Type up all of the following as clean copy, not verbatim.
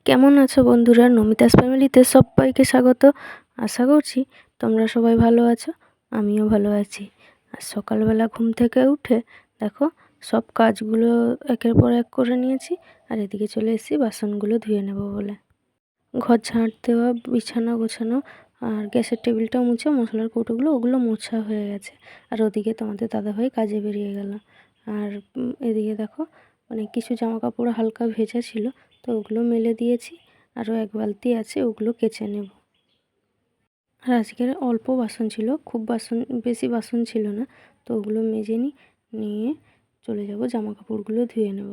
কেমন আছো বন্ধুরা? নমিতাস ফ্যামিলিতে সবাইকে স্বাগত। আশা করছি তোমরা সবাই ভালো আছো, আমিও ভালো আছি। আর সকালবেলা ঘুম থেকে উঠে দেখো সব কাজগুলো একের পর এক করে নিয়েছি। আর এদিকে চলে এসেছি বাসনগুলো ধুয়ে নেব বলে। ঘর ঝাঁট দেওয়া, বিছানা গোছানো আর গ্যাসের টেবিলটা মুছে মশলার কৌটোগুলো ওগুলো মোছা হয়ে গেছে। আর ওদিকে তোমাদের দাদাভাই কাজে বেরিয়ে গেল। আর এদিকে দেখো কিছু জামা কাপড় হালকা ভেজা ছিল, তো ওগুলো মেলে দিয়েছি। আরও এক বালতি আছে, ওগুলো কেচে নেব। আর আজকের অল্প বাসন ছিল, খুব বেশি বাসন ছিল না, তো ওগুলো মেজে নিয়ে চলে যাব জামা কাপড়গুলো ধুয়ে নেব।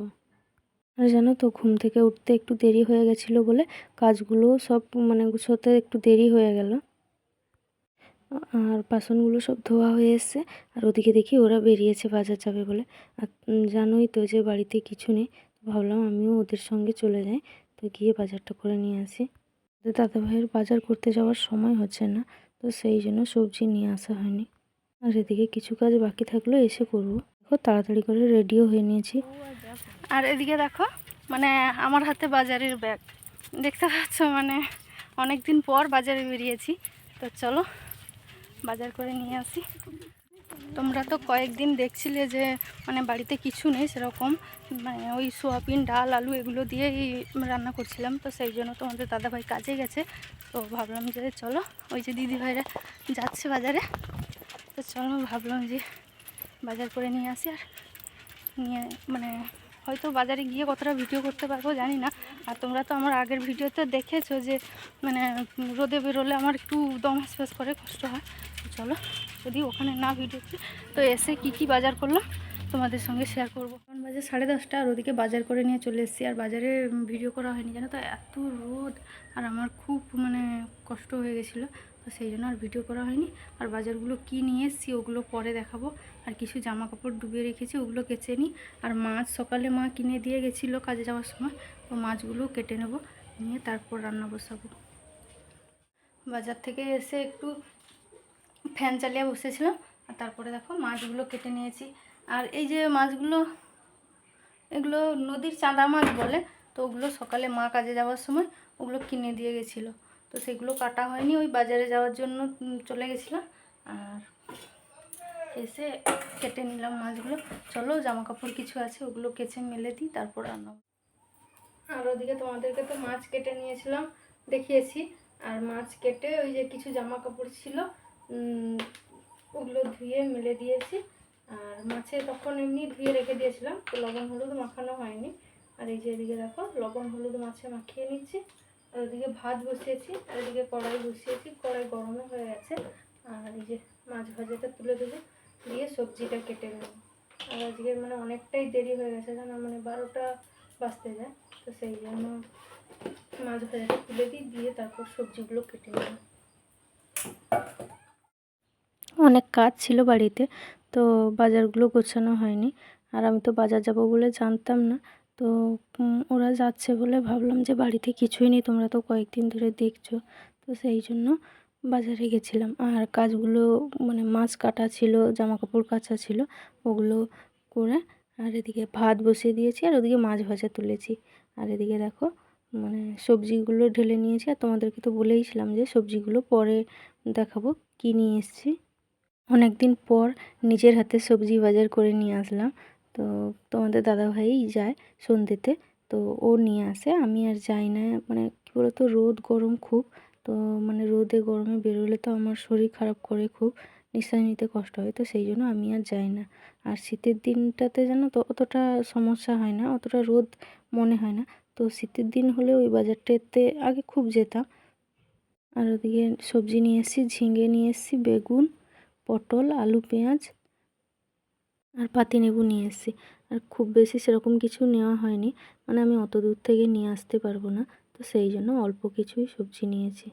আর জানো তো, ঘুম থেকে উঠতে একটু দেরি হয়ে গেছিলো বলে কাজগুলো সব গুছোতে একটু দেরি হয়ে গেল। আর বাসনগুলো সব ধোয়া হয়ে এসছে। আর ওদিকে দেখি ওরা বেরিয়েছে বাজার যাবে বলে। আর জানোই তো যে বাড়িতে কিছু নেই, ভাবলাম আমিও ওদের সঙ্গে চলে যাই, তো গিয়ে বাজারটা করে নিয়ে আসি। দাদাভাইয়ের বাজার করতে যাওয়ার সময় হচ্ছে না, তো সেই জন্য সবজি নিয়ে আসা হয়নি। আর এদিকে কিছু কাজ বাকি থাকলেও এসে করবো। দেখো তাড়াতাড়ি করে রেডিও হয়ে নিয়েছি। আর এদিকে দেখো আমার হাতে বাজারের ব্যাগ দেখতে পাচ্ছ। অনেক দিন পর বাজারে বেরিয়েছি, তো চলো বাজার করে নিয়ে আসি। তোমরা তো কয়েকদিন দেখছিলে যে বাড়িতে কিছু নেই সেরকম, ওই সোয়াবিন, ডাল, আলু এগুলো দিয়েই রান্না করছিলাম। তো সেই জন্য তোমাদের দাদাভাই কাজে গেছে, তো ভাবলাম যে চলো, ওই যে দিদিভাইরা যাচ্ছে বাজারে, তো চলো ভাবলাম যে বাজার করে নিয়ে আসি। আর নিয়ে হয়তো বাজারে গিয়ে কতটা ভিডিও করতে পারবো জানি না। আর তোমরা তো আমার আগের ভিডিওতে দেখেছো যে রোদে বেরোলে আমার একটু দম হাসফাস করে, কষ্ট হয়। চলো, যদি ওখানে না ভিডিও করি তো এসে কি বাজার করলাম তোমাদের সঙ্গে শেয়ার করবো। এখন বাজে 10:30, আর ওদিকে বাজার করে নিয়ে চলে এসেছি। আর বাজারে ভিডিও করা হয়নি জানো তো, এত রোদ। আর আমার খুব কষ্ট হয়ে গেছিলো, তো সেই জন্য আর ভিডিও করা হয়নি। আর বাজারগুলো কি নিয়ে এসেছি ওগুলো পরে দেখাবো। আর কিছু জামা কাপড় ডুবিয়ে রেখেছি, ওগুলো কেচে নিই। আর মাছ সকালে মা কিনে দিয়ে গেছিলো কাজে যাওয়ার সময়, তো মাছগুলো কেটে নেব, নিয়ে তারপর রান্না বসাবো। বাজার থেকে এসে একটু ফ্যান চালিয়ে বসেছিলাম, আর তারপরে দেখো মাছগুলো কেটে নিয়েছি। আর এই যে মাছগুলো, এগুলো নদীর চাঁদা মাছ বলে, তো ওগুলো সকালে মা কাজে যাওয়ার সময় ওগুলো কিনে দিয়ে গেছিলো, তো সেগুলো কাটা হয়নি, ওই বাজারে যাওয়ার জন্য চলে গেছিলাম। আর এসে কেটে নিলাম মাছগুলো। চলো জামা কাপড় কিছু আছে ওগুলো কেচে মেলে দিই, তারপর রান্না। আর ওদিকে তোমাদেরকে তো মাছ কেটে নিয়েছিলাম, দেখিয়েছি। আর মাছ কেটে ওই যে কিছু জামা কাপড় ছিল ওগুলো ধুয়ে মেলে দিয়েছি। আর মাছে তখন এমনি ধুয়ে রেখে দিয়েছিলাম, তো লবণ হলুদ মাখানো হয়নি। আর এই যে এদিকে দেখো লবণ হলুদ মাছে মাখিয়ে নিচ্ছি। আর ওদিকে ভাত বসিয়েছি, আর এদিকে কড়াই বসিয়েছি, কড়াই গরমও হয়ে গেছে। আর এই যে মাছ ভাজাটা তুলে দেবো, দিয়ে সবজিটা কেটে নেব। আর আজকে অনেকটাই দেরি হয়ে গেছে জানো, 12টা বাজতে যায়, তো সেই জন্য মাছ ভাজাটা তুলে দিই, দিয়ে তারপর সবজিগুলো কেটে নেব। অনেক কাজ ছিল বাড়িতে, তো বাজারগুলো গোছানো হয়নি। আর আমি তো বাজার যাব বলে জানতাম না, তো ওরা যাচ্ছে বলে ভাবলাম যে বাড়িতে কিছুই নেই, তোমরা তো কয়েকদিন ধরে দেখছো, তো সেই জন্য বাজারে গেছিলাম। আর কাজগুলো মাছ কাটা ছিল, জামা কাপড় কাচা ছিল, ওগুলো করে আর এদিকে ভাত বসিয়ে দিয়েছি, আর ওদিকে মাছ ভাজা তুলেছি। আর এদিকে দেখো সবজিগুলো ঢেলে নিয়েছি। আর তোমাদেরকে তো বলেইছিলাম যে সবজিগুলো পরে দেখাবো কী নিয়ে এসেছি। অনেক দিন পর নিজের হাতে সবজি বাজার করে নিয়ে আসলাম। তো তোমাদের দাদাভাই যায় সন্ধ্যেতে, তো ও নিয়ে আসে, আমি আর যাই না। কী বলতো, রোদ গরম খুব, তো রোদে গরমে বেরোলে তো আমার শরীর খারাপ করে, খুব নিঃশ্বাস নিতে কষ্ট হয়, তো সেই জন্য আমি আর যাই না। আর শীতের দিনটাতে জানো তো অতটা সমস্যা হয় না, অতটা রোদ মনে হয় না। তো শীতের দিন হলে ওই বাজারটাতে আগে খুব যেতাম। আর ওদিকে সবজি নিয়ে এসেছি, ঝিঙে নিয়ে এসেছি, বেগুন, পটল, আলু, পেঁয়াজ আর পাতিলেবু নিয়ে এসেছি। আর খুব বেশি সেরকম কিছু নেওয়া হয়নি, আমি অত দূর থেকে নিয়ে আসতে পারবো না, তো সেই জন্য অল্প কিছুই সবজি নিয়েছি।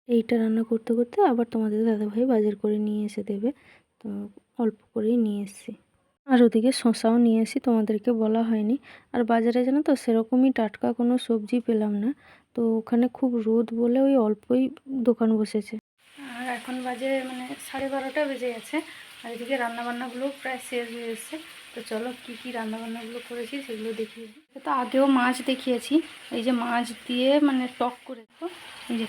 এইটা রান্না করতে করতে আবার তোমাদের দাদাভাই বাজার করে নিয়ে এসে দেবে, তো অল্প করেই নিয়ে এসেছি। আর ওদিকে শসাও নিয়ে এসেছি, তোমাদেরকে বলা হয়নি। আর বাজারে জানো তো সেরকমই টাটকা কোনো সবজি পেলাম না, তো ওখানে খুব রোদ বলে ওই অল্পই দোকান বসেছে। আর এখন বাজে 12:30 বেজে গেছে। আর এদিকে রান্নাবান্নাগুলো প্রায় শেষ হয়ে এসেছে। তো চলো কী কী রান্নাবান্নাগুলো করেছি সেগুলো দেখিয়ে দিই। তো আগেও মাছ দেখিয়েছি, এই যে মাছ দিয়ে মানে টক করে, তো এই যে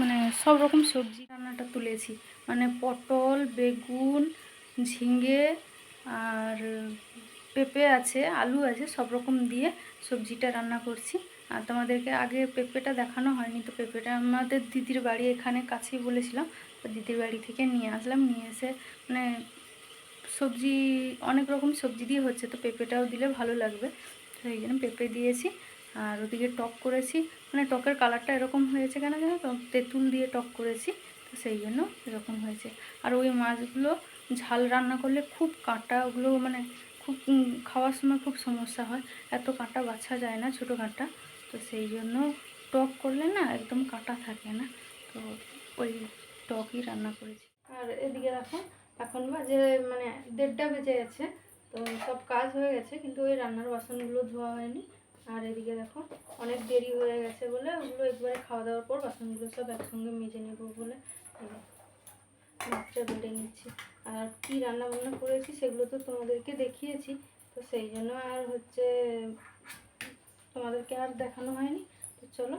মানে সব রকম সবজি রান্নাটা তুলেছি, মানে পটল, বেগুন, ঝিঙে আর পেঁপে আছে, আলু আছে, সব রকম দিয়ে সবজিটা রান্না করছি। আর তোমাদেরকে আগে পেঁপেটা দেখানো হয়নি, তো পেঁপেটা আমাদের দিদির বাড়ি এখানে কাছেই বলেছিলাম, তো দিদির বাড়ি থেকে নিয়ে আসলাম, নিয়ে এসে মানে সবজি অনেক রকম সবজি দিয়ে হচ্ছে, তো পেঁপেটাও দিলে ভালো লাগবে, তো এই জন্য পেঁপে দিয়েছি। আর ওদিকে টক করেছি, মানে টকের কালারটা এরকম হয়েছে কেন জানো তো, তেঁতুল দিয়ে টক করেছি, তো সেই জন্য এরকম হয়েছে। আর ওই মাছগুলো ঝাল রান্না করলে খুব কাঁটা, ওগুলো মানে খুব খাওয়ার সময় খুব সমস্যা হয়, এত কাঁটা বাছা যায় না, ছোটো কাঁটা, তো সেই জন্য টক করলে না একদম কাঁটা থাকে না, তো ওই টকই রান্না করেছি। আর এদিকে দেখো এখন বাজে মানে 1:30 বেজে গেছে, তো সব কাজ হয়ে গেছে, কিন্তু ওই রান্নার বাসনগুলো ধোয়া হয়নি। আর এদিকে দেখো অনেক দেরি হয়ে গেছে বলে ওগুলো একবারে খাওয়া দাওয়ার পর বাসনগুলো সব একসঙ্গে মেজে নেবো বলে মাছটা বেড়ে নিচ্ছি। আর কী রান্না বান্না করেছি সেগুলো তো তোমাদেরকে দেখিয়েছি, তো সেই জন্য আর হচ্ছে তোমাদেরকে আর দেখানো হয়নি। তো চলো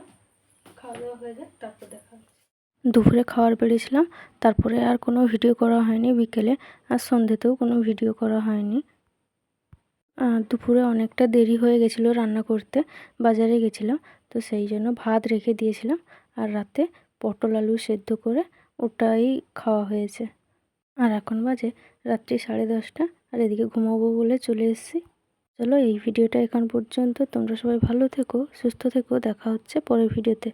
খাওয়া দাওয়া হয়ে যাক, তারপর দেখা হচ্ছে। দুপুরে খাবার বেড়েছিলাম, তারপরে আর কোনো ভিডিও করা হয়নি বিকেলে, আর সন্ধ্যেতেও কোনো ভিডিও করা হয়নি। দুপুরে অনেকটা দেরি হয়ে গেছিলো রান্না করতে, বাজারে গেছিলাম, তো সেই জন্য ভাত রেখে দিয়েছিলাম, আর রাতে পটল আলু সেদ্ধ করে ওটাই খাওয়া হয়েছে। আর এখন বাজে রাত্রি 10:30, আর এদিকে ঘুমাবো বলে চলে এসেছি। চলো এই ভিডিওটা এখান পর্যন্ত, তোমরা সবাই ভালো থেকো, সুস্থ থেকো, দেখা হচ্ছে পরের ভিডিওতে।